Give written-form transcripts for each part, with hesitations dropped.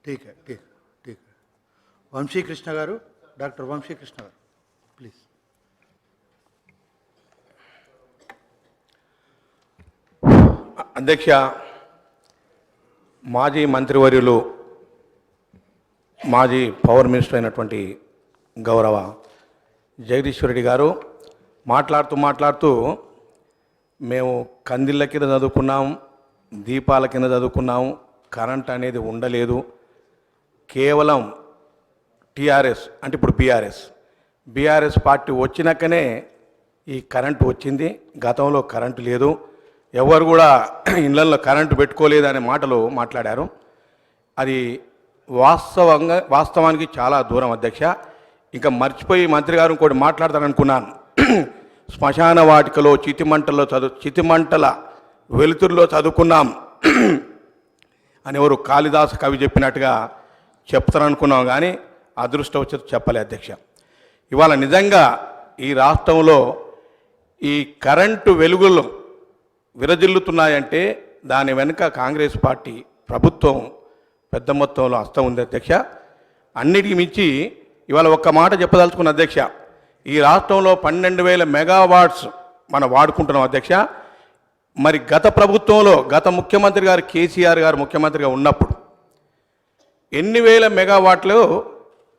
ठीक है ठीक ठीक है వంశీ కృష్ణ గారు డాక్టర్ వంశీ కృష్ణ గారు ప్లీజ్ అధ్యక్ష మాజీ మంత్రివర్యులు మాజీ పవర్ మినిస్టర్ అయినటువంటి గౌరవ జగదీశ్వర్ రెడ్డి గారు మాట్లాడుతూ మేము కందిళ్ళ కింద చదువుకున్నాం, దీపాల కింద చదువుకున్నాం, కరెంట్ అనేది ఉండలేదు, కేవలం టీఆర్ఎస్ అంటే ఇప్పుడు బీఆర్ఎస్ పార్టీ వచ్చినాకనే ఈ కరెంటు వచ్చింది, గతంలో కరెంటు లేదు, ఎవరు కూడా ఇళ్లలో కరెంటు పెట్టుకోలేదు అనే మాటలు మాట్లాడారు. అది వాస్తవానికి చాలా దూరం అధ్యక్ష. ఇంకా మర్చిపోయి మంత్రి గారు ఇంకోటి మాట్లాడతారనుకున్నాను. శ్మశాన వాటికలో చితిమంటల వెలుతురులో చదువుకున్నాం అని ఎవరు కాళిదాసు కవి చెప్పినట్టుగా చెప్తారనుకున్నాం, కానీ అదృష్టవశాత్తు చెప్పలే అధ్యక్ష. ఇవాళ నిజంగా ఈ రాష్ట్రంలో ఈ కరెంటు వెలుగులు విరజిల్లుతున్నాయంటే దాని వెనుక కాంగ్రెస్ పార్టీ ప్రభుత్వం పెద్ద మొత్తంలో హస్తం ఉంది అధ్యక్ష. అన్నిటికీ మించి ఇవాళ ఒక్క మాట చెప్పదలుచుకున్న అధ్యక్ష, ఈ రాష్ట్రంలో 12,000 మెగావాట్స్ మనం వాడుకుంటున్నాం అధ్యక్ష. మరి గత ప్రభుత్వంలో గత ముఖ్యమంత్రి గారు కేసీఆర్ గారు ముఖ్యమంత్రిగా ఉన్నప్పుడు ఎన్ని వేల మెగావాట్లు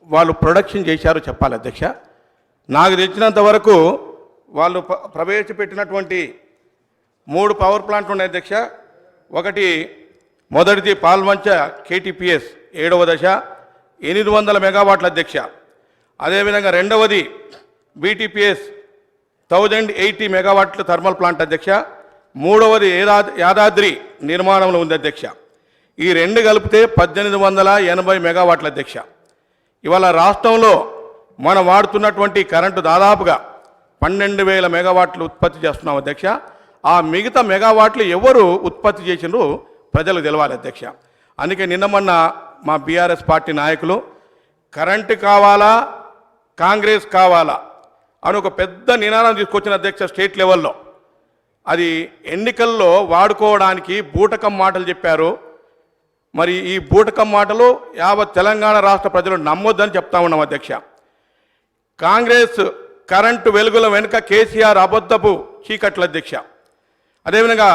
వాళ్ళు ప్రొడక్షన్ చేశారో చెప్పాలి అధ్యక్ష. నాకు తెలిసినంత వరకు వాళ్ళు ప్రవేశపెట్టినటువంటి 3 పవర్ ప్లాంట్లు ఉన్నాయి అధ్యక్ష. ఒకటి మొదటిది పాల్వంచ కేటీపీఎస్ 7వ దశ 800 మెగావాట్ల అధ్యక్ష. అదేవిధంగా రెండవది బీటీపీఎస్ 1080 మెగావాట్ల థర్మల్ ప్లాంట్ అధ్యక్ష. మూడవది యాదాద్రి నిర్మాణంలో ఉంది అధ్యక్ష. ఈ రెండు కలిపితే 1880 మెగావాట్ల అధ్యక్ష. ఇవాళ రాష్ట్రంలో మనం వాడుతున్నటువంటి కరెంటు దాదాపుగా 12,000 మెగావాట్లు ఉత్పత్తి చేస్తున్నాం అధ్యక్ష. ఆ మిగతా మెగావాట్లు ఎవరు ఉత్పత్తి చేసినారో ప్రజలకు తెలవాలి అధ్యక్ష. అందుకే నిన్న మొన్న మా బీఆర్ఎస్ పార్టీ నాయకులు కరెంటు కావాలా కాంగ్రెస్ కావాలా అని ఒక పెద్ద నినాదం తీసుకొచ్చిన అధ్యక్ష స్టేట్ లెవెల్లో. అది ఎన్నికల్లో వాడుకోవడానికి బూటకం మాటలు చెప్పారు. మరి ఈ బూటకం మాటలు యావత్ తెలంగాణ రాష్ట్ర ప్రజలు నమ్మొద్దని చెప్తా ఉన్నాం అధ్యక్ష. కాంగ్రెస్ కరెంటు వెలుగుల వెనుక కేసీఆర్ అబద్ధపు చీకట్ల అధ్యక్ష. అదేవిధంగా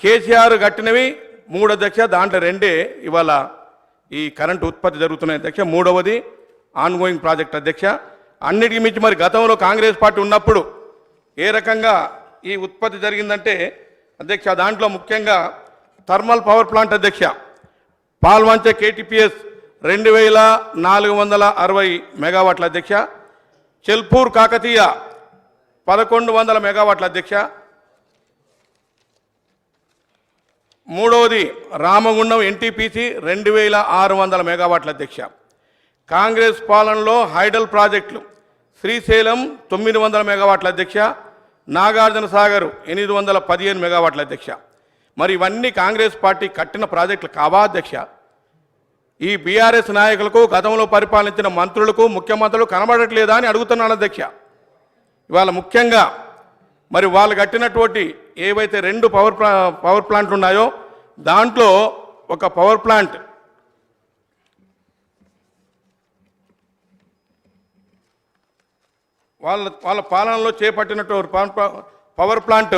కేసీఆర్ కట్టినవి 3 అధ్యక్ష, దాంట్లో 2 ఇవాళ ఈ కరెంటు ఉత్పత్తి జరుగుతున్నాయి అధ్యక్ష. మూడవది ఆన్గోయింగ్ ప్రాజెక్ట్ అధ్యక్ష. అన్నిటికీ మించి మరి గతంలో కాంగ్రెస్ పార్టీ ఉన్నప్పుడు ఏ రకంగా ఈ ఉత్పత్తి జరిగిందంటే అధ్యక్ష, దాంట్లో ముఖ్యంగా థర్మల్ పవర్ ప్లాంట్ అధ్యక్ష పాల్వంచ కేటీపీఎస్ 2,460 మెగావాట్ల అధ్యక్ష. చెల్పూర్ కాకతీయ 1,100 మెగావాట్ల అధ్యక్ష. మూడవది రామగుండం ఎన్టీపీసీ 2,600 మెగావాట్ల అధ్యక్ష. కాంగ్రెస్ పాలనలో హైడల్ ప్రాజెక్టులు శ్రీశైలం 900 మెగావాట్ల అధ్యక్ష. నాగార్జున సాగర్ 815 మెగావాట్ల అధ్యక్ష. మరి ఇవన్నీ కాంగ్రెస్ పార్టీ కట్టిన ప్రాజెక్టులు కావా అధ్యక్ష? ఈ బీఆర్ఎస్ నాయకులకు గతంలో పరిపాలించిన మంత్రులకు ముఖ్యమంత్రులు కనబడట్లేదా అని అడుగుతున్నాను అధ్యక్ష. ఇవాళ ముఖ్యంగా మరి వాళ్ళు కట్టినటువంటి ఏవైతే 2 పవర్ ప్లాంట్లు ఉన్నాయో దాంట్లో ఒక పవర్ ప్లాంట్ వాళ్ళ పాలనలో చేపట్టినటువంటి పవర్ ప్లాంట్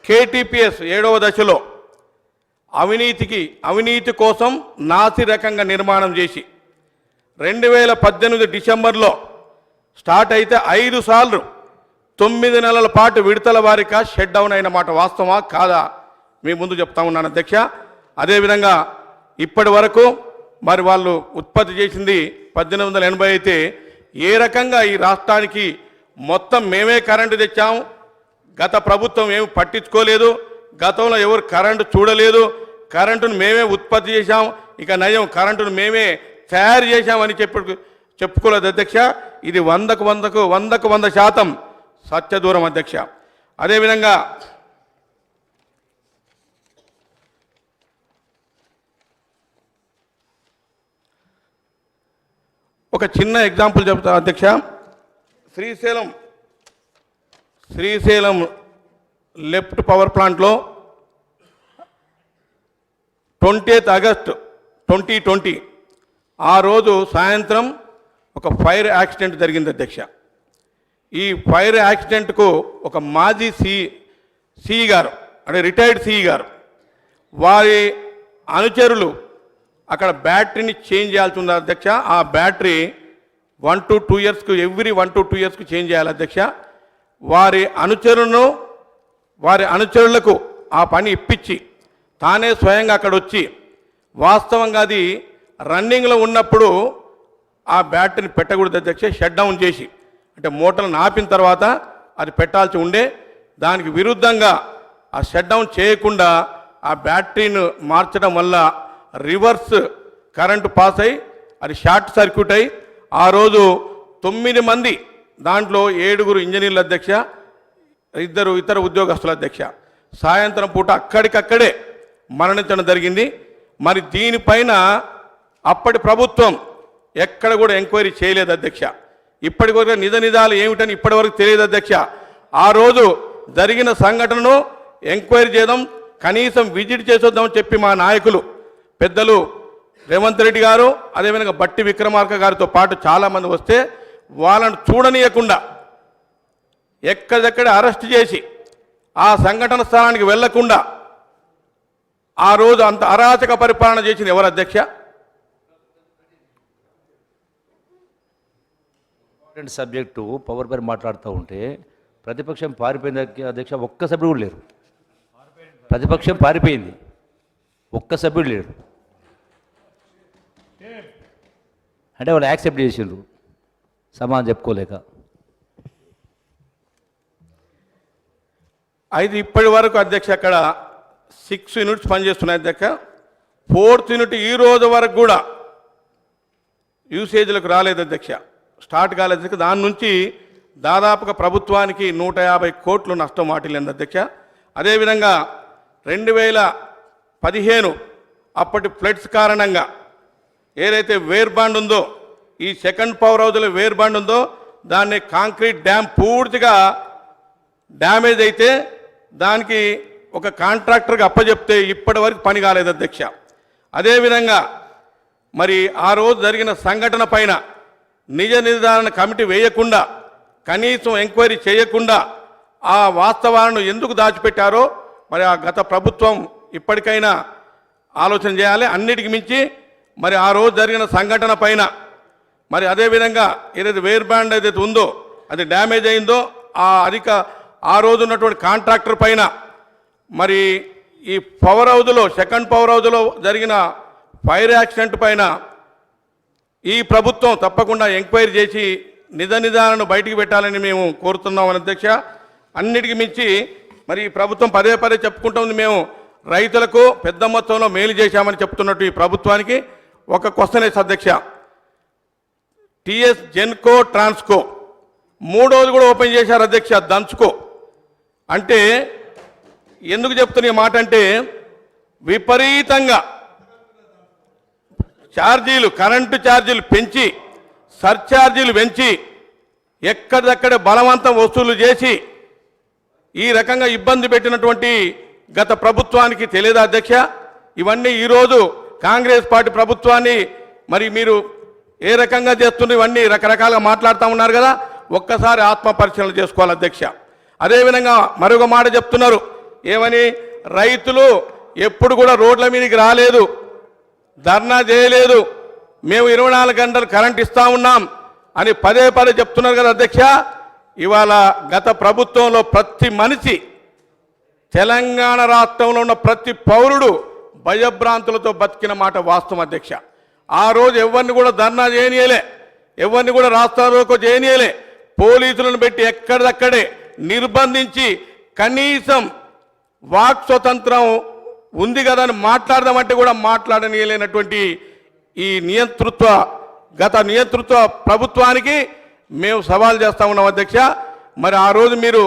కేటీపీఎస్ 7వ దశలో అవినీతి కోసం నాసి రకంగా నిర్మాణం చేసి 2018 డిసెంబర్లో స్టార్ట్ అయితే 5 సార్లు 9 నెలల పాటు విడతల వారిగా షట్ డౌన్ అయిన మాట వాస్తవమా కాదా మీ ముందు చెప్తా ఉన్నాను అధ్యక్ష. అదేవిధంగా ఇప్పటి వరకు మరి వాళ్ళు ఉత్పత్తి చేసింది 1880 అయితే ఏ రకంగా ఈ రాష్ట్రానికి మొత్తం మేమే కరెంటు తెచ్చాము, గత ప్రభుత్వం ఏమి పట్టించుకోలేదు, గతంలో ఎవరు కరెంటు చూడలేదు, కరెంటును మేమే ఉత్పత్తి చేశాం, ఇక నయం కరెంటును మేమే తయారు చేశామని చెప్పుకోలేదు అధ్యక్ష. ఇది 100% సత్యదూరం అధ్యక్ష. అదేవిధంగా ఒక చిన్న ఎగ్జాంపుల్ చెప్తా అధ్యక్ష. శ్రీశైలం లెఫ్ట్ పవర్ ప్లాంట్లో 20th ఆగస్ట్ 2020 ఆ రోజు సాయంత్రం ఒక ఫైర్ యాక్సిడెంట్ జరిగింది అధ్యక్ష. ఈ ఫైర్ యాక్సిడెంట్కు ఒక మాజీ సిఈ గారు, అంటే రిటైర్డ్ సిఈ గారు, వారి అనుచరులు అక్కడ బ్యాటరీని చేంజ్ చేయాల్సి ఉంది అధ్యక్ష. ఆ బ్యాటరీ 1 to 2 yearsకు ఎవ్రీ 1 to 2 yearsకు చేంజ్ చేయాలి అధ్యక్ష. వారి అనుచరులకు ఆ పని ఇప్పించి తానే స్వయంగా అక్కడ వచ్చి వాస్తవంగా అది రన్నింగ్లో ఉన్నప్పుడు ఆ బ్యాటరీని పెట్టకూడదు అధ్యక్ష. షట్ డౌన్ చేసి, అంటే మోటార్లను ఆపిన తర్వాత అది పెట్టాల్సి ఉండే, దానికి విరుద్ధంగా ఆ షట్ డౌన్ చేయకుండా ఆ బ్యాటరీని మార్చడం వల్ల రివర్స్ కరెంటు పాస్ అయ్యి అది షార్ట్ సర్క్యూట్ అయ్యి ఆ రోజు 9 మంది, దాంట్లో 7 ఇంజనీర్ల అధ్యక్ష, 2 ఇతర ఉద్యోగస్తుల అధ్యక్ష, సాయంత్రం పూట అక్కడికక్కడే మరణించడం జరిగింది. మరి దీనిపైన అప్పటి ప్రభుత్వం ఎక్కడ కూడా ఎంక్వైరీ చేయలేదు అధ్యక్ష. ఇప్పటివరకు నిజాలు ఏమిటని ఇప్పటివరకు తెలియదు అధ్యక్ష. ఆ రోజు జరిగిన సంఘటనను ఎంక్వైరీ చేద్దాం, కనీసం విజిట్ చేసొద్దామని చెప్పి మా నాయకులు పెద్దలు రేవంత్ రెడ్డి గారు, అదేవిధంగా బట్టి విక్రమార్క గారితో పాటు చాలామంది వస్తే వాళ్ళను చూడనీయకుండా ఎక్కడెక్కడ అరెస్ట్ చేసి ఆ సంఘటన స్థలానికి వెళ్లకుండా ఆ రోజు అంత అరాచక పరిపాలన చేసింది ఎవరు అధ్యక్ష? సబ్జెక్టు పవర్ పైన మాట్లాడుతూ ఉంటే ప్రతిపక్షం పారిపోయింది అధ్యక్ష. ఒక్క సభ్యుడు కూడా లేరు. ప్రతిపక్షం పారిపోయింది, ఒక్క సభ్యుడు లేరు. అంటే వాళ్ళు యాక్సెప్ట్ చేసిండ్రు సమాధానం చెప్పుకోలేక. అయితే ఇప్పటి వరకు అధ్యక్ష అక్కడ 6 యూనిట్స్ పనిచేస్తున్నాయి అధ్యక్ష. 4th యూనిట్ ఈ రోజు వరకు కూడా యూసేజ్లకు రాలేదు అధ్యక్ష, స్టార్ట్ కాలేదు అధ్యక్ష. దాని నుంచి దాదాపుగా ప్రభుత్వానికి 150 కోట్లు నష్టం వాటిల్లింది అధ్యక్ష. అదేవిధంగా 2015 అప్పటి ఫ్లడ్స్ కారణంగా ఏదైతే వేర్ బాండ్ ఉందో, ఈ సెకండ్ పవర్ హౌస్లో వేర్ బాండ్ ఉందో, దాన్ని కాంక్రీట్ డ్యామ్ పూర్తిగా డ్యామేజ్ అయితే దానికి ఒక కాంట్రాక్టర్కి అప్పచెప్తే ఇప్పటి వరకు పని కాలేదు అధ్యక్ష. అదేవిధంగా మరి ఆ రోజు జరిగిన సంఘటన పైన నిజ నిర్ధారణ కమిటీ వేయకుండా, కనీసం ఎంక్వైరీ చేయకుండా ఆ వాస్తవాలను ఎందుకు దాచిపెట్టారో మరి ఆ గత ప్రభుత్వం ఇప్పటికైనా ఆలోచన చేయాలి. అన్నిటికి మించి మరి ఆ రోజు జరిగిన సంఘటన పైన మరి అదేవిధంగా ఏదైతే వేర్ బ్యాండ్ ఏదైతే ఉందో అది డ్యామేజ్ అయిందో ఆ రోజు ఉన్నటువంటి కాంట్రాక్టర్ పైన మరి ఈ పవర్ హౌస్లో సెకండ్ పవర్ హౌస్లో జరిగిన ఫైర్ యాక్సిడెంట్ పైన ఈ ప్రభుత్వం తప్పకుండా ఎంక్వైరీ చేసి నిజ నిధానాలను బయటికి పెట్టాలని మేము కోరుతున్నాం అధ్యక్ష. అన్నిటికీ మించి మరి ఈ ప్రభుత్వం పదే పదే చెప్పుకుంటుంది, మేము రైతులకు పెద్ద మొత్తంలో మేలు చేశామని చెప్తున్నట్టు ఈ ప్రభుత్వానికి ఒక క్వశ్చన్ వేసి అధ్యక్ష, టీఎస్ జెన్కో ట్రాన్స్కో 3వది కూడా ఓపెన్ చేశారు అధ్యక్ష, దంచుకో. అంటే ఎందుకు చెప్తున్న ఈ మాట అంటే విపరీతంగా ఛార్జీలు, కరెంటు ఛార్జీలు పెంచి, సర్ఛార్జీలు పెంచి ఎక్కడిదక్కడ బలవంతం వసూలు చేసి ఈ రకంగా ఇబ్బంది పెట్టినటువంటి గత ప్రభుత్వానికి తెలియదా అధ్యక్ష? ఇవన్నీ ఈరోజు కాంగ్రెస్ పార్టీ ప్రభుత్వాన్ని మరి మీరు ఏ రకంగా చేస్తున్నారు, ఇవన్నీ రకరకాలుగా మాట్లాడుతూ ఉన్నారు కదా, ఒక్కసారి ఆత్మ పరిశీలన చేసుకోవాలి అధ్యక్ష. అదేవిధంగా మరొక మాట చెప్తున్నారు, ఏమని, రైతులు ఎప్పుడు కూడా రోడ్ల మీదకి రాలేదు, ధర్నా చేయలేదు, మేము 24 గంటలు కరెంట్ ఇస్తా ఉన్నాం అని పదే పదే చెప్తున్నారు కదా అధ్యక్ష. ఇవాళ గత ప్రభుత్వంలో ప్రతి మనిషి, తెలంగాణ రాష్ట్రంలో ఉన్న ప్రతి పౌరుడు భయభ్రాంతులతో బతికిన మాట వాస్తవం అధ్యక్ష. ఆ రోజు ఎవరిని కూడా ధర్నా చేయనీయలే, ఎవరిని కూడా రాస్తారోకో చేయనీయలే, పోలీసులను పెట్టి ఎక్కడిదక్కడే నిర్బంధించి కనీసం వాక్ స్వతంత్రం ఉంది కదా అని మాట్లాడదామంటే కూడా మాట్లాడనీయలేనటువంటి ఈ గత నియంతృత్వ ప్రభుత్వానికి మేము సవాల్ చేస్తా ఉన్నాం అధ్యక్ష. మరి ఆ రోజు మీరు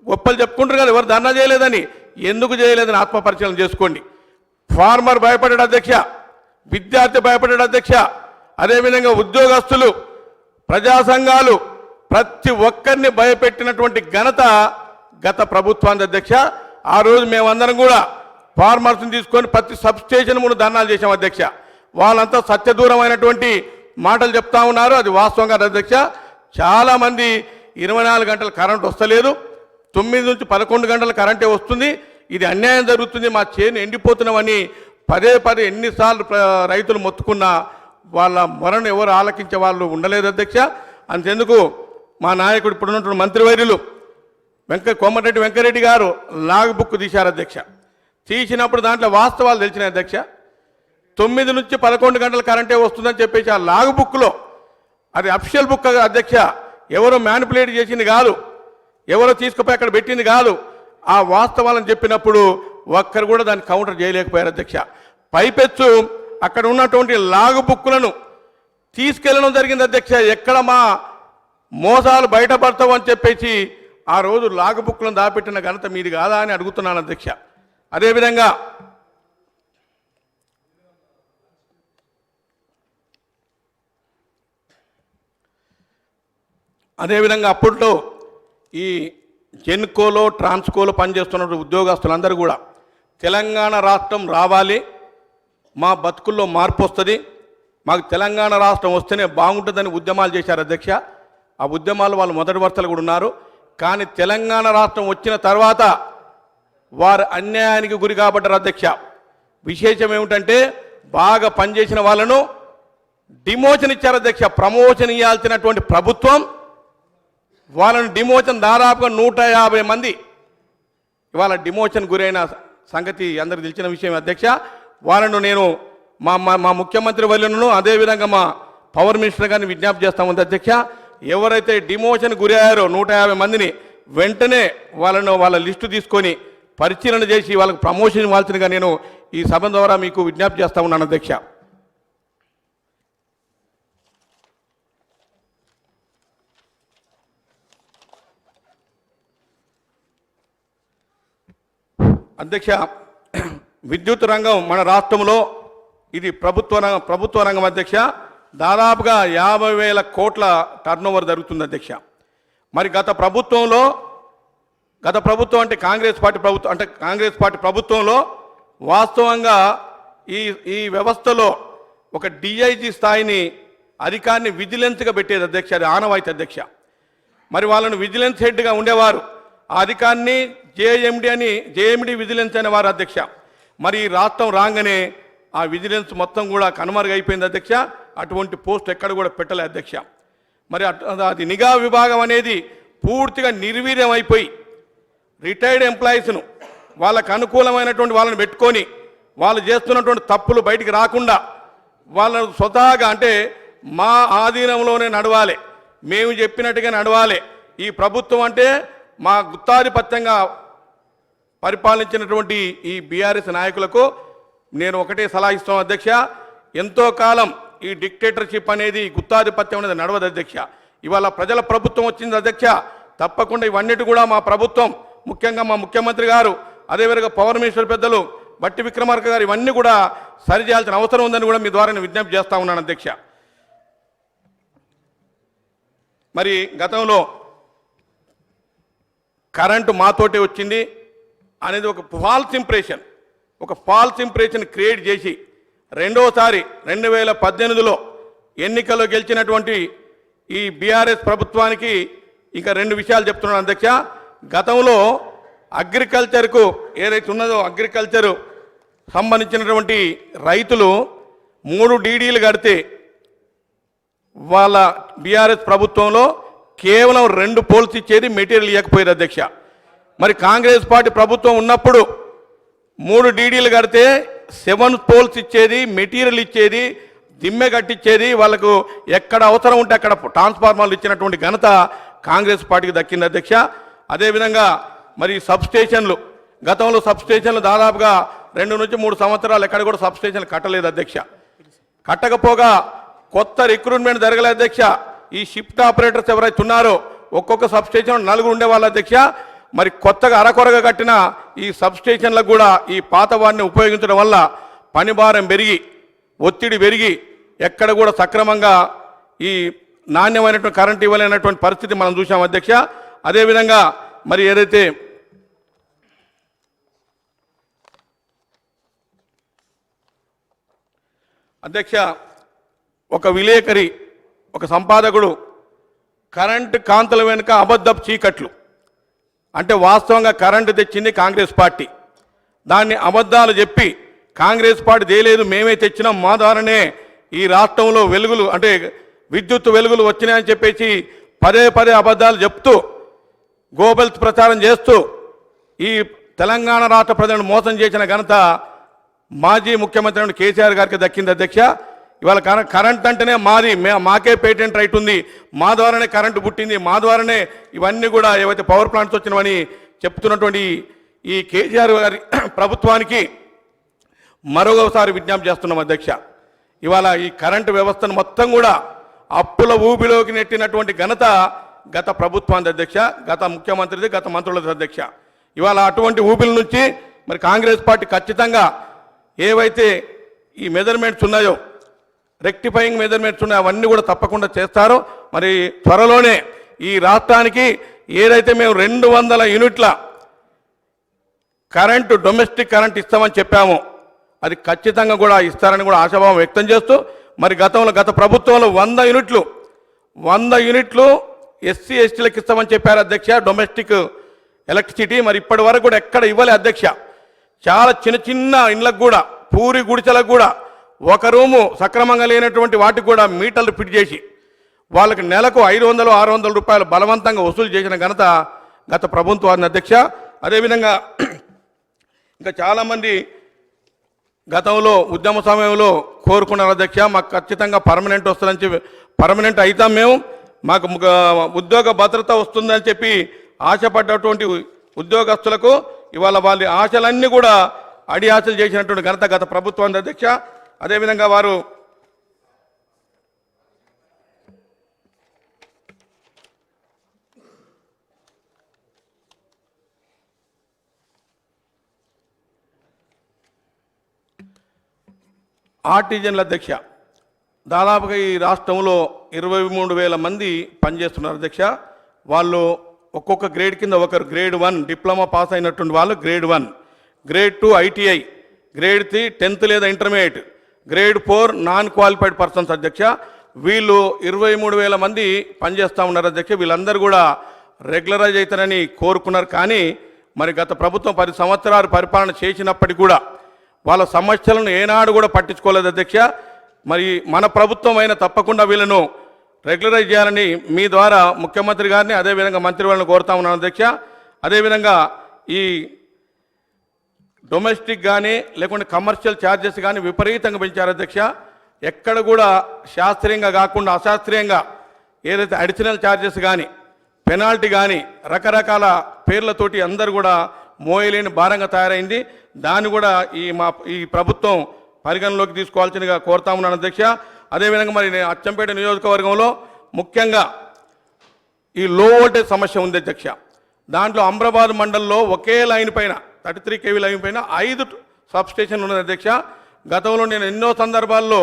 గొప్పలు చెప్పుకుంటారు కదా, ఎవరు ధర్నా చేయలేదని, ఎందుకు చేయలేదని ఆత్మపరిశీలన చేసుకోండి. ఫార్మర్ భయపడ్డాడు అధ్యక్ష, విద్యార్థి భయపడ్డాడు అధ్యక్ష, అదేవిధంగా ఉద్యోగస్తులు, ప్రజా సంఘాలు, ప్రతి ఒక్కరిని భయపెట్టినటువంటి ఘనత గత ప్రభుత్వానికి అధ్యక్ష. ఆ రోజు మేమందరం కూడా ఫార్మర్స్ని తీసుకొని ప్రతి సబ్ స్టేషన్ ముందు ధర్నాలు చేశాం అధ్యక్ష. వాళ్ళంతా సత్యదూరమైనటువంటి మాటలు చెప్తా ఉన్నారు. అది వాస్తవంగా అధ్యక్ష. చాలామంది 24 గంటలు కరెంట్ వస్తలేదు, 9 నుంచి 11 గంటల కరెంటే వస్తుంది, ఇది అన్యాయం జరుగుతుంది, మా చేను ఎండిపోతున్నామని పదే ఎన్నిసార్లు రైతులు మొత్తుకున్నా వాళ్ళ మొరను ఎవరు ఆలకించే వాళ్ళు ఉండలేదు అధ్యక్ష. అంతెందుకు మా నాయకుడు ఇప్పుడున్నటువంటి మంత్రివర్యులు కోమటిరెడ్డి వెంకరెడ్డి గారు లాగ్ బుక్ తీశారు అధ్యక్ష. తీసినప్పుడు దాంట్లో వాస్తవాలు తెలిసినాయి అధ్యక్ష. 9 నుంచి 11 గంటల కరెంటే వస్తుందని చెప్పేసి ఆ లాగ్ బుక్లో, అది అఫిషియల్ బుక్ అధ్యక్ష, ఎవరో మ్యానిపులేట్ చేసింది కాదు, ఎవరో తీసుకుపోయి అక్కడ పెట్టింది కాదు. ఆ వాస్తవాలను చెప్పినప్పుడు ఒక్కరు కూడా దాన్ని కౌంటర్ చేయలేకపోయారు అధ్యక్ష. పైపెచ్చు అక్కడ ఉన్నటువంటి లాగ్ బుక్కులను తీసుకెళ్ళడం జరిగింది అధ్యక్ష. ఎక్కడ మా మోసాలు బయటపడతామని చెప్పేసి ఆ రోజు లాగ్ బుక్లను దాపెట్టిన ఘనత మీది కాదా అని అడుగుతున్నాను అధ్యక్ష. అదేవిధంగా అప్పట్లో ఈ జెన్కోలో ట్రాన్స్కోలో పనిచేస్తున్న ఉద్యోగస్తులందరూ కూడా తెలంగాణ రాష్ట్రం రావాలి, మా బతుకుల్లో మార్పు వస్తుంది, మాకు తెలంగాణ రాష్ట్రం వస్తేనే బాగుంటుందని ఉద్యమాలు చేశారు అధ్యక్ష. ఆ ఉద్యమాలు వాళ్ళు మొదటి వరుసలు కూడా ఉన్నారు. కానీ తెలంగాణ రాష్ట్రం వచ్చిన తర్వాత వారు అన్యాయానికి గురి కాబడ్డారు అధ్యక్ష. విశేషం ఏమిటంటే బాగా పనిచేసిన వాళ్ళను డిమోషన్ ఇచ్చారు అధ్యక్ష. ప్రమోషన్ ఇవ్వాల్సినటువంటి ప్రభుత్వం వాళ్ళను డిమోషన్ దాదాపుగా 150 మంది ఇవాళ డిమోషన్ గురైన సంగతి అందరికి తెలిసిన విషయం అధ్యక్ష. వాళ్ళను నేను మా ముఖ్యమంత్రి వర్యులను అదేవిధంగా మా పవర్ మినిస్టర్ గారిని విజ్ఞప్తి చేస్తామంది అధ్యక్ష. ఎవరైతే డిమోషన్ గురయ్యారో 150 మందిని వెంటనే వాళ్ళ లిస్టు తీసుకొని పరిశీలన చేసి వాళ్ళకు ప్రమోషన్ ఇవ్వాల్సిందిగా నేను ఈ సభ ద్వారా మీకు విజ్ఞప్తి చేస్తా ఉన్నాను అధ్యక్ష. అధ్యక్ష, విద్యుత్ రంగం మన రాష్ట్రంలో ఇది ప్రభుత్వ రంగం అధ్యక్ష. దాదాపుగా 50,000 కోట్ల టర్నోవర్ జరుగుతుంది అధ్యక్ష. మరి గత ప్రభుత్వం అంటే కాంగ్రెస్ పార్టీ ప్రభుత్వంలో వాస్తవంగా ఈ వ్యవస్థలో ఒక డిఐజీ స్థాయిని అధికారిని విజిలెన్స్గా పెట్టేది అధ్యక్ష. అది ఆనవాయితీ అధ్యక్ష. మరి వాళ్ళను విజిలెన్స్ హెడ్గా ఉండేవారు, ఆ అధికారిని జేఎండి విజిలెన్స్ అనేవారు అధ్యక్ష. మరి ఈ రాష్ట్రం రాగానే ఆ విజిలెన్స్ మొత్తం కూడా కనుమరుగైపోయింది అధ్యక్ష. అటువంటి పోస్ట్ ఎక్కడ కూడా పెట్టలే అధ్యక్ష. మరి అది నిఘా విభాగం అనేది పూర్తిగా నిర్వీర్యం అయిపోయి రిటైర్డ్ ఎంప్లాయీస్ను వాళ్ళకు అనుకూలమైనటువంటి వాళ్ళని పెట్టుకొని వాళ్ళు చేస్తున్నటువంటి తప్పులు బయటికి రాకుండా వాళ్ళను స్వతహాగా అంటే మా ఆధీనంలోనే నడవాలి, మేము చెప్పినట్టుగా నడవాలి. ఈ ప్రభుత్వం అంటే మా గుత్తాధిపత్యంగా పరిపాలించినటువంటి ఈ బీఆర్ఎస్ నాయకులకు నేను ఒకటే సలహా ఇస్తాను అధ్యక్ష. ఎంతో కాలం ఈ డిక్టేటర్షిప్ అనేది గుత్తాధిపత్యం అనేది నడవదు అధ్యక్ష. ఇవాళ ప్రజల ప్రభుత్వం వచ్చింది అధ్యక్ష. తప్పకుండా ఇవన్నిటి కూడా మా ప్రభుత్వం, ముఖ్యంగా మా ముఖ్యమంత్రి గారు, అదేవిధంగా పవర్ మినిస్టర్ పెద్దలు బట్టి విక్రమార్క గారు ఇవన్నీ కూడా సరిచేయాల్సిన అవసరం ఉందని కూడా మీ ద్వారా నేను విజ్ఞప్తి చేస్తా ఉన్నాను అధ్యక్ష. మరి గతంలో కరెంటు మాతోటే వచ్చింది అనేది ఒక ఫాల్స్ ఇంప్రెషన్ క్రియేట్ చేసి రెండోసారి 2018లో ఎన్నికల్లో గెలిచినటువంటి ఈ బీఆర్ఎస్ ప్రభుత్వానికి ఇంకా 2 విషయాలు చెప్తున్నాను అధ్యక్ష. గతంలో అగ్రికల్చర్కు ఏదైతే ఉన్నదో అగ్రికల్చర్ సంబంధించినటువంటి రైతులు 3 డీడీలు కడితే వాళ్ళ బీఆర్ఎస్ ప్రభుత్వంలో కేవలం 2 పోల్స్ ఇచ్చేది, మెటీరియల్ ఇవ్వకపోయేది అధ్యక్ష. మరి కాంగ్రెస్ పార్టీ ప్రభుత్వం ఉన్నప్పుడు 3 డీడీలు కడితే 7 పోల్స్ ఇచ్చేది, మెటీరియల్ ఇచ్చేది, దిమ్మె కట్టించేది, వాళ్ళకు ఎక్కడ అవసరం ఉంటే అక్కడ ట్రాన్స్ఫార్మర్లు ఇచ్చినటువంటి ఘనత కాంగ్రెస్ పార్టీకి దక్కింది అధ్యక్ష. అదేవిధంగా మరి సబ్స్టేషన్లు, గతంలో సబ్స్టేషన్లు దాదాపుగా 2 నుంచి 3 సంవత్సరాలు ఎక్కడ కూడా సబ్స్టేషన్లు కట్టలేదు అధ్యక్ష. కట్టకపోగా కొత్త రిక్రూట్మెంట్ జరగలేదు అధ్యక్ష. ఈ షిఫ్ట్ ఆపరేటర్స్ ఎవరైతే ఉన్నారో ఒక్కొక్క సబ్స్టేషన్ 4 ఉండేవాళ్ళు అధ్యక్ష. మరి కొత్తగా అరకొరగా కట్టిన ఈ సబ్స్టేషన్లకు కూడా ఈ పాత వారిని ఉపయోగించడం వల్ల పనిభారం పెరిగి, ఒత్తిడి పెరిగి ఎక్కడ కూడా సక్రమంగా ఈ నాణ్యమైనటువంటి కరెంట్ ఇవ్వలేనటువంటి పరిస్థితి మనం చూసాం అధ్యక్ష. అదేవిధంగా మరి ఏదైతే అధ్యక్ష, ఒక విలేకరి, ఒక సంపాదకుడు కరెంటు కాంతుల వెనుక అబద్ధపు చీకట్లు అంటే వాస్తవంగా కరెంటు తెచ్చింది కాంగ్రెస్ పార్టీ, దాన్ని అబద్ధాలు చెప్పి కాంగ్రెస్ పార్టీ తేలేదు మేమే తెచ్చినాం, మా ద్వారానే ఈ రాష్ట్రంలో వెలుగులు అంటే విద్యుత్ వెలుగులు వచ్చినాయని చెప్పేసి పదే పదే అబద్ధాలు చెప్తూ గోబెల్స్ ప్రచారం చేస్తూ ఈ తెలంగాణ రాష్ట్ర ప్రజలను మోసం చేసిన ఘనత మాజీ ముఖ్యమంత్రి కేసీఆర్ గారికి దక్కింది అధ్యక్ష. ఇవాళ కరెంట్ అంటేనే మాది, మాకే పేటెంట్ రైట్ ఉంది, మా ద్వారానే కరెంటు పుట్టింది, మా ద్వారానే ఇవన్నీ కూడా ఏవైతే పవర్ ప్లాంట్స్ వచ్చినవని చెప్తున్నటువంటి ఈ కేసీఆర్ గారి ప్రభుత్వానికి మరొకసారి విజ్ఞప్తి చేస్తున్నాం అధ్యక్ష. ఇవాళ ఈ కరెంటు వ్యవస్థను మొత్తం కూడా అప్పుల ఊబిలోకి నెట్టినటువంటి ఘనత గత ప్రభుత్వానికి అధ్యక్ష, గత ముఖ్యమంత్రిది, గత మంత్రులది అధ్యక్ష. ఇవాళ అటువంటి ఊబిల నుంచి మరి కాంగ్రెస్ పార్టీ ఖచ్చితంగా ఏవైతే ఈ మెజర్మెంట్స్ ఉన్నాయో, రెక్టిఫైయింగ్ మెజర్మెంట్స్ ఉన్నాయో అవన్నీ కూడా తప్పకుండా చేస్తారో. మరి త్వరలోనే ఈ రాష్ట్రానికి ఏదైతే మేము 200 యూనిట్ల కరెంటు డొమెస్టిక్ కరెంట్ ఇస్తామని చెప్పామో అది ఖచ్చితంగా కూడా ఇస్తారని కూడా ఆశాభావం వ్యక్తం చేస్తూ, మరి గత ప్రభుత్వంలో 100 యూనిట్లు ఎస్సీ ఎస్టీలకు ఇస్తామని చెప్పారు అధ్యక్ష డొమెస్టిక్ ఎలక్ట్రిసిటీ. మరి ఇప్పటి వరకు కూడా ఎక్కడ ఇవ్వలే అధ్యక్ష. చాలా చిన్న ఇండ్లకు కూడా, పూరి గుడిసెలకు కూడా ఒక రూము సక్రమంగా లేనటువంటి వాటికి కూడా మీటర్లు ఫిట్ చేసి వాళ్ళకి నెలకు 500-600 రూపాయలు బలవంతంగా వసూలు చేసిన ఘనత గత ప్రభుత్వాన్ని అధ్యక్ష. అదేవిధంగా ఇంకా చాలామంది గతంలో ఉద్యమ సమయంలో కోరుకున్నారు అధ్యక్ష, మాకు ఖచ్చితంగా పర్మనెంట్ వస్తుందని చెప్పి, పర్మనెంట్ అవుతాం మేము, మాకు ఉద్యోగ భద్రత వస్తుందని చెప్పి ఆశపడ్డటువంటి ఉద్యోగస్తులకు ఇవాళ వాళ్ళ ఆశలన్నీ కూడా అడి ఆశలు చేసినటువంటి ఘనత గత ప్రభుత్వానికి అధ్యక్ష. అదేవిధంగా వారు ఆర్టిజన్ల అధ్యక్ష, దాదాపుగా ఈ రాష్ట్రంలో 23,000 మంది పనిచేస్తున్నారు అధ్యక్ష. వాళ్ళు ఒక్కొక్క గ్రేడ్ కింద ఒకరు గ్రేడ్ 1 డిప్లొమా పాస్ అయినటువంటి వాళ్ళు grade 1, grade 2 ITI, grade 3 10th లేదా intermediate, grade 4 non qualified persons అధ్యక్ష. వీళ్ళు 23,000 మంది పనిచేస్తూ ఉన్నారు అధ్యక్ష. వీళ్ళందరూ కూడా రెగ్యులరైజ్ అవుతారని కోరుకున్నారు. కానీ మరి గత ప్రభుత్వం 10 సంవత్సరాలు పరిపాలన చేసినప్పటికీ కూడా వాళ్ళ సమస్యలను ఏనాడు కూడా పట్టించుకోలేదు అధ్యక్ష. మరి మన ప్రభుత్వం అయినా తప్పకుండా వీళ్ళను రెగ్యులరైజ్ చేయాలని మీ ద్వారా ముఖ్యమంత్రి గారిని అదేవిధంగా మంత్రి వాళ్ళని కోరుతా ఉన్నాను అధ్యక్ష. అదేవిధంగా ఈ డొమెస్టిక్ కానీ లేకుంటే కమర్షియల్ ఛార్జెస్ కానీ విపరీతంగా పెంచారు అధ్యక్ష. ఎక్కడ కూడా శాస్త్రీయంగా కాకుండా అశాస్త్రీయంగా ఏదైతే అడిషనల్ ఛార్జెస్ కానీ పెనాల్టీ కానీ రకరకాల పేర్లతోటి అందరూ కూడా మోయలేని భారంగా తయారైంది. దాన్ని కూడా ఈ ప్రభుత్వం పరిగణలోకి తీసుకోవాల్సిందిగా కోరుతా ఉన్నాను అధ్యక్ష. అదేవిధంగా మరి అచ్చంపేట నియోజకవర్గంలో ముఖ్యంగా ఈ లో వోల్టేజ్ సమస్య ఉంది అధ్యక్ష. దాంట్లో అమ్రాబాద్ మండలంలో ఒకే లైన్ పైన 33 kV లైన్ పైన 5 సబ్స్టేషన్లు ఉన్నది అధ్యక్ష. గతంలో నేను ఎన్నో సందర్భాల్లో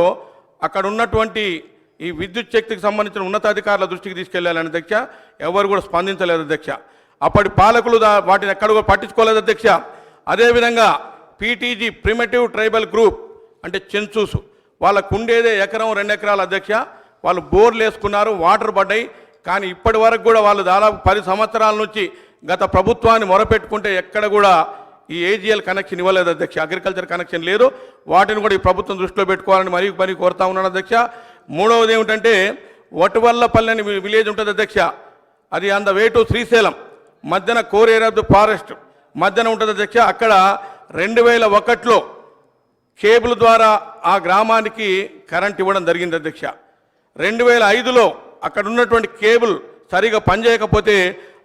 అక్కడ ఉన్నటువంటి ఈ విద్యుత్ శక్తికి సంబంధించిన ఉన్నతాధికారుల దృష్టికి తీసుకెళ్లాలని అధ్యక్ష. ఎవరు కూడా స్పందించలేదు అధ్యక్ష. అప్పటి పాలకులు వాటిని ఎక్కడ కూడా పట్టించుకోలేదు అధ్యక్ష. అదేవిధంగా పీటీజీ ప్రిమిటివ్ ట్రైబల్ గ్రూప్ అంటే చెన్సూసు వాళ్ళకు ఉండేదే 1 ఎకరం 2 ఎకరాల అధ్యక్ష. వాళ్ళు బోర్లు వేసుకున్నారు, వాటర్ పడ్డాయి. కానీ ఇప్పటి వరకు కూడా వాళ్ళు దాదాపు 10 సంవత్సరాల నుంచి గత ప్రభుత్వాన్ని మొరపెట్టుకుంటే ఎక్కడ కూడా ఈ ఏజీఎల్ కనెక్షన్ ఇవ్వలేదు అధ్యక్ష. అగ్రికల్చర్ కనెక్షన్ లేదు. వాటిని కూడా ఈ ప్రభుత్వం దృష్టిలో పెట్టుకోవాలని మరీ కోరుతా ఉన్నాను అధ్యక్ష. మూడవది ఏమిటంటే వటువల్లపల్లి అని విలేజ్ ఉంటుంది అధ్యక్ష. అది on the way to Srisailam మధ్యన core area of the forest మధ్యన ఉంటుంది అధ్యక్ష. అక్కడ 2001లో కేబుల్ ద్వారా ఆ గ్రామానికి కరెంట్ ఇవ్వడం జరిగింది అధ్యక్ష. 2005లో అక్కడ ఉన్నటువంటి కేబుల్ సరిగా పనిచేయకపోతే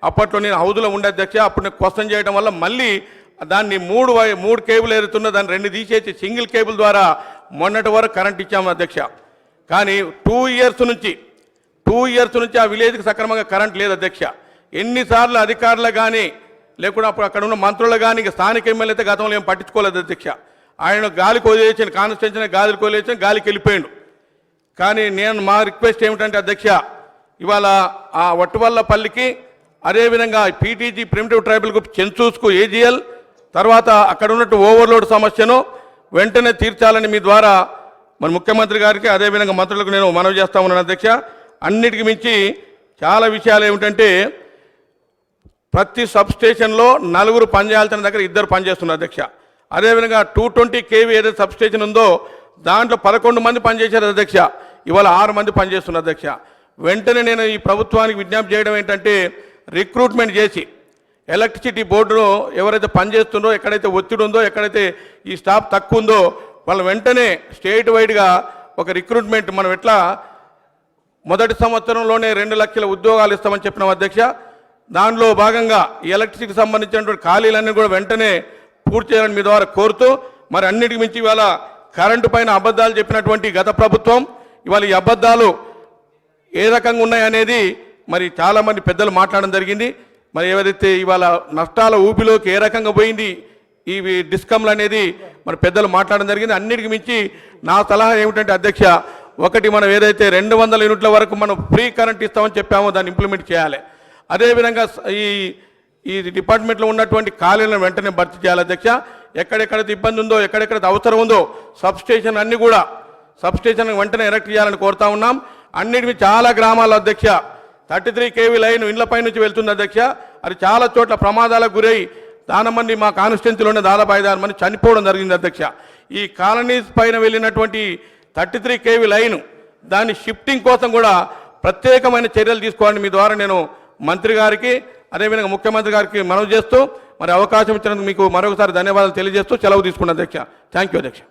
అప్పట్లో నేను హౌదులో ఉండే అధ్యక్ష. అప్పుడు నేను క్వశ్చన్ చేయడం వల్ల మళ్ళీ దాన్ని 3 కేబుల్ ఏరుతున్న దాన్ని 2 తీసేసి సింగిల్ కేబుల్ ద్వారా మొన్నటి వరకు కరెంట్ ఇచ్చాము అధ్యక్ష. కానీ 2 ఇయర్స్ నుంచి ఆ విలేజ్కి సక్రమంగా కరెంట్ లేదు అధ్యక్ష. ఎన్నిసార్లు అధికారులు కానీ లేకుండా అప్పుడు అక్కడ ఉన్న మంత్రులు కానీ స్థానిక ఎమ్మెల్యే అయితే గతంలో ఏం పట్టించుకోలేదు అధ్యక్ష. ఆయన గాలికి వదిలేసిన కాన్స్టిట్యూన్సీ గాలికి వదిలేసిన గాలికి వెళ్ళిపోయాడు. కానీ మా రిక్వెస్ట్ ఏమిటంటే అధ్యక్ష, ఇవాళ ఆ వట్టువల్లపల్లికి అదేవిధంగా పీటీజీ ప్రిమిటివ్ ట్రైబల్ గ్రూప్ చెన్సూస్కు ఏజీఎల్ తర్వాత అక్కడ ఉన్నట్టు ఓవర్లోడ్ సమస్యను వెంటనే తీర్చాలని మీ ద్వారా మరి ముఖ్యమంత్రి గారికి అదేవిధంగా మంత్రులకు నేను మనవి చేస్తా ఉన్నాను అధ్యక్ష. అన్నిటికి మించి చాలా విషయాలు ఏమిటంటే ప్రతి సబ్ స్టేషన్లో 4 పనిచేయాల్సిన దగ్గర 2 పనిచేస్తున్నారు అధ్యక్ష. అదేవిధంగా 220 kV ఏదైతే సబ్ స్టేషన్ ఉందో దాంట్లో 11 మంది పనిచేశారు అధ్యక్ష. ఇవాళ 6 మంది పనిచేస్తున్నారు అధ్యక్ష. వెంటనే నేను ఈ ప్రభుత్వానికి విజ్ఞప్తి చేయడం ఏంటంటే రిక్రూట్మెంట్ చేసి ఎలక్ట్రిసిటీ బోర్డులో ఎవరైతే పనిచేస్తుందో, ఎక్కడైతే ఒత్తిడి ఉందో, ఎక్కడైతే ఈ స్టాఫ్ తక్కువ ఉందో వాళ్ళు వెంటనే స్టేట్ వైడ్గా ఒక రిక్రూట్మెంట్ మనం ఎట్లా మొదటి సంవత్సరంలోనే 2 లక్షల ఉద్యోగాలు ఇస్తామని చెప్పినాం అధ్యక్ష. దానిలో భాగంగా ఈ ఎలక్ట్రిసిటీకి సంబంధించినటువంటి ఖాళీలన్నీ కూడా వెంటనే పూర్తి చేయాలని మీ ద్వారా కోరుతూ, మరి అన్నిటికి మించి ఇవాళ కరెంటు పైన అబద్ధాలు చెప్పినటువంటి గత ప్రభుత్వం ఇవాళ ఈ అబద్ధాలు ఏ రకంగా ఉన్నాయనేది మరి చాలామంది పెద్దలు మాట్లాడడం జరిగింది. మరి ఏదైతే ఇవాళ నష్టాల ఊపిలోకి ఏ రకంగా పోయింది ఇవి డిస్కమ్లు అనేది మరి పెద్దలు మాట్లాడడం జరిగింది. అన్నిటికి మించి నా సలహా ఏమిటంటే అధ్యక్ష, ఒకటి మనం ఏదైతే 200 యూనిట్ల వరకు మనం ఫ్రీ కరెంట్ ఇస్తామని చెప్పామో దాన్ని ఇంప్లిమెంట్ చేయాలి. అదేవిధంగా ఈ డిపార్ట్మెంట్లో ఉన్నటువంటి ఖాళీలను వెంటనే భర్తీ చేయాలి అధ్యక్ష. ఎక్కడెక్కడైతే ఇబ్బంది ఉందో, ఎక్కడెక్కడైతే అవసరం ఉందో సబ్ స్టేషన్ అన్నీ కూడా సబ్ స్టేషన్ వెంటనే ఎరెక్ట్ చేయాలని కోరుతా ఉన్నాం. అన్నిటికీ చాలా గ్రామాల్లో అధ్యక్ష 33 kV లైన్ ఇండ్లపై నుంచి వెళ్తుంది అధ్యక్ష. అది చాలా చోట్ల ప్రమాదాలకు గురై చాలా మంది మా కాన్స్టిట్యున్సీలోనే దాదాపు 5-6 మంది చనిపోవడం జరిగింది అధ్యక్ష. ఈ కాలనీస్ పైన వెళ్ళినటువంటి 33 kV లైన్ దాని షిఫ్టింగ్ కోసం కూడా ప్రత్యేకమైన చర్యలు తీసుకోవాలని మీ ద్వారా నేను మంత్రి గారికి అదేవిధంగా ముఖ్యమంత్రి గారికి మనవి చేస్తూ మరి అవకాశం ఇచ్చినందుకు మీకు మరొకసారి ధన్యవాదాలు తెలియజేస్తూ సెలవు తీసుకున్నాను అధ్యక్ష. థ్యాంక్ యూ అధ్యక్ష.